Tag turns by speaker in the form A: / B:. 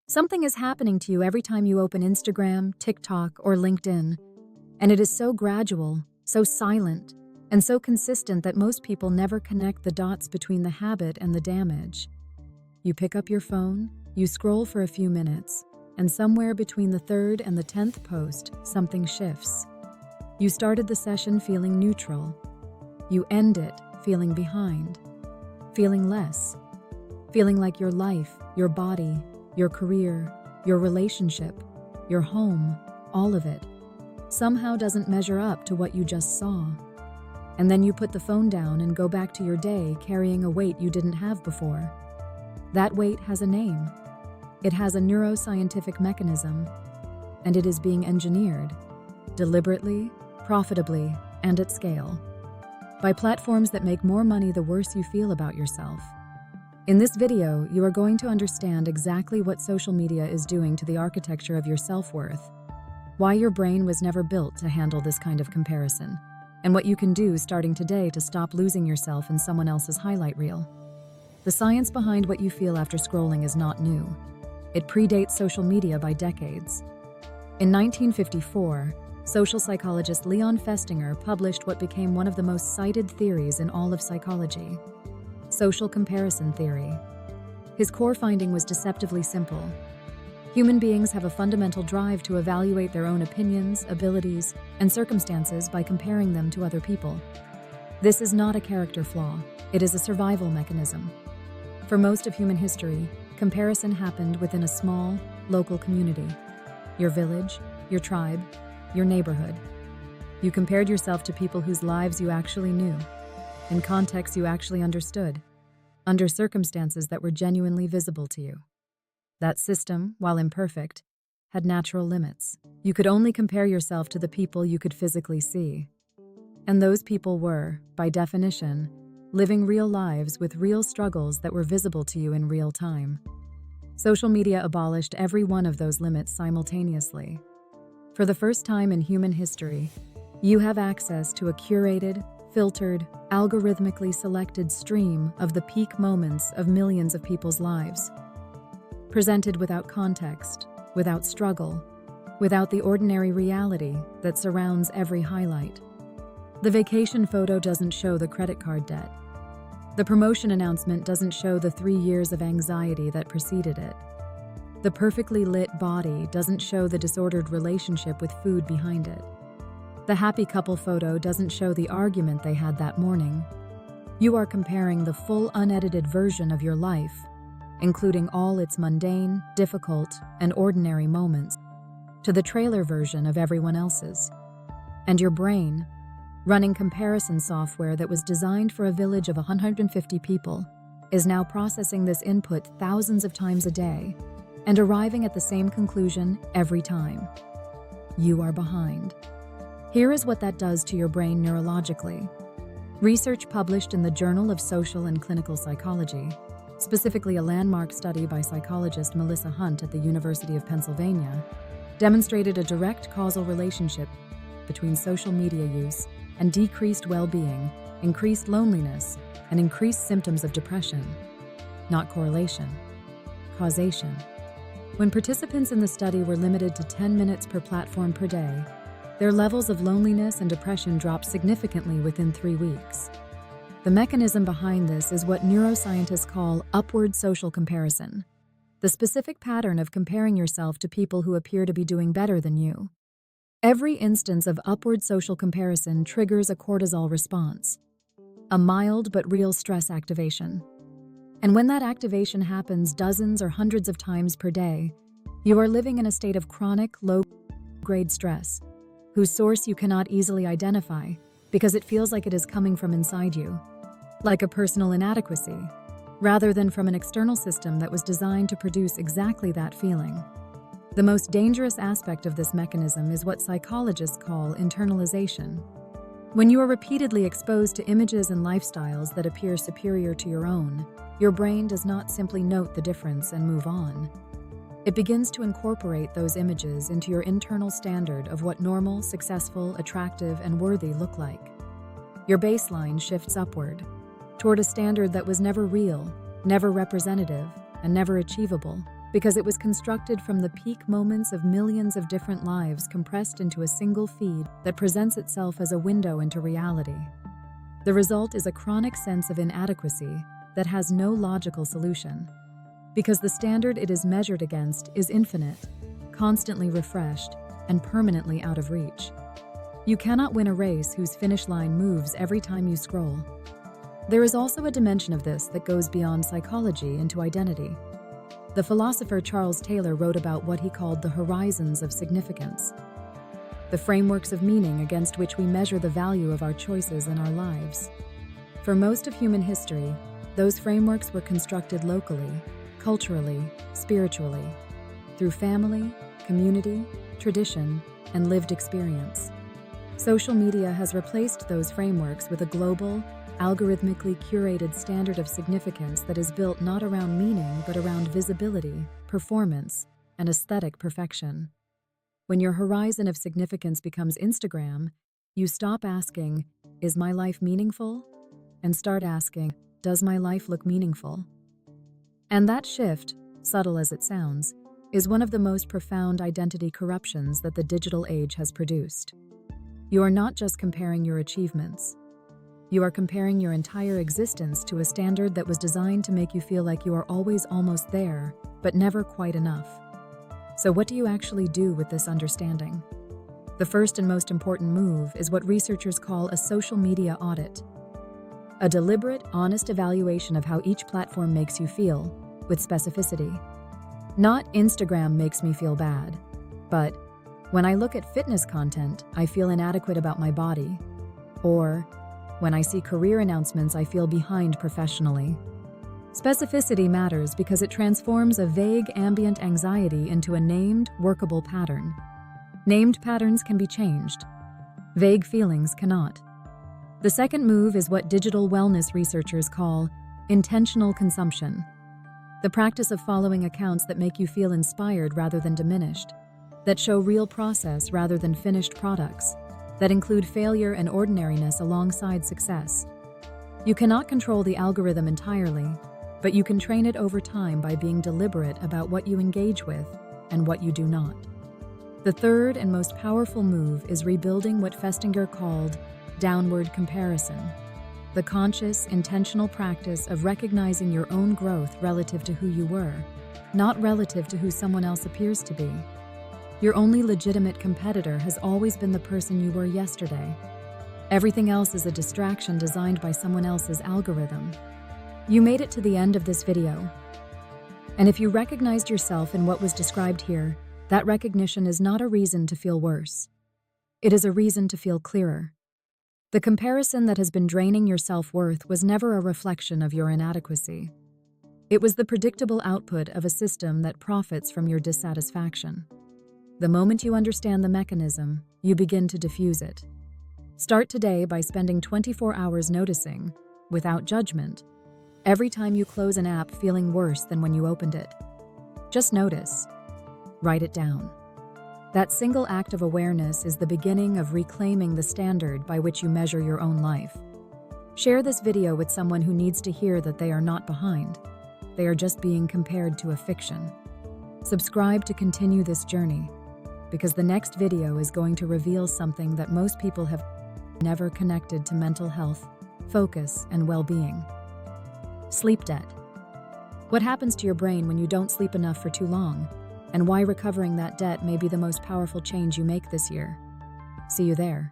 A: Something is happening to you every time you open Instagram, TikTok, or LinkedIn, and it is so gradual, so silent, and so consistent that most people never connect the dots between the habit and the damage. You pick up your phone, you scroll for a few minutes, and somewhere between the 3rd and the 10th post, something shifts. You started the session feeling neutral. You end it feeling behind, feeling less, feeling like your life, your body, your career, your relationship, your home, all of it, somehow doesn't measure up to what you just saw. And then you put the phone down and go back to your day carrying a weight you didn't have before. That weight has a name. It has a neuroscientific mechanism, and it is being engineered, deliberately, profitably, and at scale, by platforms that make more money the worse you feel about yourself. In this video, you are going to understand exactly what social media is doing to the architecture of your self-worth, why your brain was never built to handle this kind of comparison, and what you can do starting today to stop losing yourself in someone else's highlight reel. The science behind what you feel after scrolling is not new. It predates social media by decades. In 1954, social psychologist Leon Festinger published what became one of the most cited theories in all of psychology: social comparison theory. His core finding was deceptively simple. Human beings have a fundamental drive to evaluate their own opinions, abilities, and circumstances by comparing them to other people. This is not a character flaw, it is a survival mechanism. For most of human history, comparison happened within a small, local community. Your village, your tribe, your neighborhood. You compared yourself to people whose lives you actually knew, in contexts you actually understood, under circumstances that were genuinely visible to you. That system, while imperfect, had natural limits. You could only compare yourself to the people you could physically see. And those people were, by definition, living real lives with real struggles that were visible to you in real time. Social media abolished every one of those limits simultaneously. For the first time in human history, you have access to a curated, filtered, algorithmically selected stream of the peak moments of millions of people's lives. Presented without context, without struggle, without the ordinary reality that surrounds every highlight. The vacation photo doesn't show the credit card debt. The promotion announcement doesn't show the 3 years of anxiety that preceded it. The perfectly lit body doesn't show the disordered relationship with food behind it. The happy couple photo doesn't show the argument they had that morning. You are comparing the full unedited version of your life, including all its mundane, difficult, and ordinary moments, to the trailer version of everyone else's. And your brain, running comparison software that was designed for a village of 150 people, is now processing this input thousands of times a day and arriving at the same conclusion every time. You are behind. Here is what that does to your brain neurologically. Research published in the Journal of Social and Clinical Psychology, specifically a landmark study by psychologist Melissa Hunt at the University of Pennsylvania, demonstrated a direct causal relationship between social media use and decreased well-being, increased loneliness, and increased symptoms of depression. Not correlation, causation. When participants in the study were limited to 10 minutes per platform per day, their levels of loneliness and depression dropped significantly within 3 weeks. The mechanism behind this is what neuroscientists call upward social comparison, the specific pattern of comparing yourself to people who appear to be doing better than you. Every instance of upward social comparison triggers a cortisol response, a mild but real stress activation. And when that activation happens dozens or hundreds of times per day, you are living in a state of chronic, low-grade stress, whose source you cannot easily identify because it feels like it is coming from inside you, like a personal inadequacy, rather than from an external system that was designed to produce exactly that feeling. The most dangerous aspect of this mechanism is what psychologists call internalization. When you are repeatedly exposed to images and lifestyles that appear superior to your own, your brain does not simply note the difference and move on. It begins to incorporate those images into your internal standard of what normal, successful, attractive, and worthy look like. Your baseline shifts upward, toward a standard that was never real, never representative, and never achievable, because it was constructed from the peak moments of millions of different lives compressed into a single feed that presents itself as a window into reality. The result is a chronic sense of inadequacy that has no logical solution, because the standard it is measured against is infinite, constantly refreshed, and permanently out of reach. You cannot win a race whose finish line moves every time you scroll. There is also a dimension of this that goes beyond psychology into identity. The philosopher Charles Taylor wrote about what he called the horizons of significance, the frameworks of meaning against which we measure the value of our choices in our lives. For most of human history, those frameworks were constructed locally, culturally, spiritually, through family, community, tradition, and lived experience. Social media has replaced those frameworks with a global, algorithmically curated standard of significance that is built not around meaning but around visibility, performance, and aesthetic perfection. When your horizon of significance becomes Instagram, you stop asking, "Is my life meaningful?" and start asking, "Does my life look meaningful?" And that shift, subtle as it sounds, is one of the most profound identity corruptions that the digital age has produced. You are not just comparing your achievements. You are comparing your entire existence to a standard that was designed to make you feel like you are always almost there, but never quite enough. So what do you actually do with this understanding? The first and most important move is what researchers call a social media audit. A deliberate, honest evaluation of how each platform makes you feel, with specificity. Not "Instagram makes me feel bad," but "When I look at fitness content, I feel inadequate about my body," or "When I see career announcements, I feel behind professionally." Specificity matters because it transforms a vague ambient anxiety into a named, workable pattern. Named patterns can be changed. Vague feelings cannot. The second move is what digital wellness researchers call intentional consumption. The practice of following accounts that make you feel inspired rather than diminished, that show real process rather than finished products, that include failure and ordinariness alongside success. You cannot control the algorithm entirely, but you can train it over time by being deliberate about what you engage with and what you do not. The third and most powerful move is rebuilding what Festinger called downward comparison, the conscious, intentional practice of recognizing your own growth relative to who you were, not relative to who someone else appears to be. Your only legitimate competitor has always been the person you were yesterday. Everything else is a distraction designed by someone else's algorithm. You made it to the end of this video. And if you recognized yourself in what was described here, that recognition is not a reason to feel worse. It is a reason to feel clearer. The comparison that has been draining your self-worth was never a reflection of your inadequacy. It was the predictable output of a system that profits from your dissatisfaction. The moment you understand the mechanism, you begin to diffuse it. Start today by spending 24 hours noticing, without judgment, every time you close an app feeling worse than when you opened it. Just notice. Write it down. That single act of awareness is the beginning of reclaiming the standard by which you measure your own life. Share this video with someone who needs to hear that they are not behind. They are just being compared to a fiction. Subscribe to continue this journey, because the next video is going to reveal something that most people have never connected to mental health, focus, and well-being. Sleep debt. What happens to your brain when you don't sleep enough for too long, and why recovering that debt may be the most powerful change you make this year. See you there.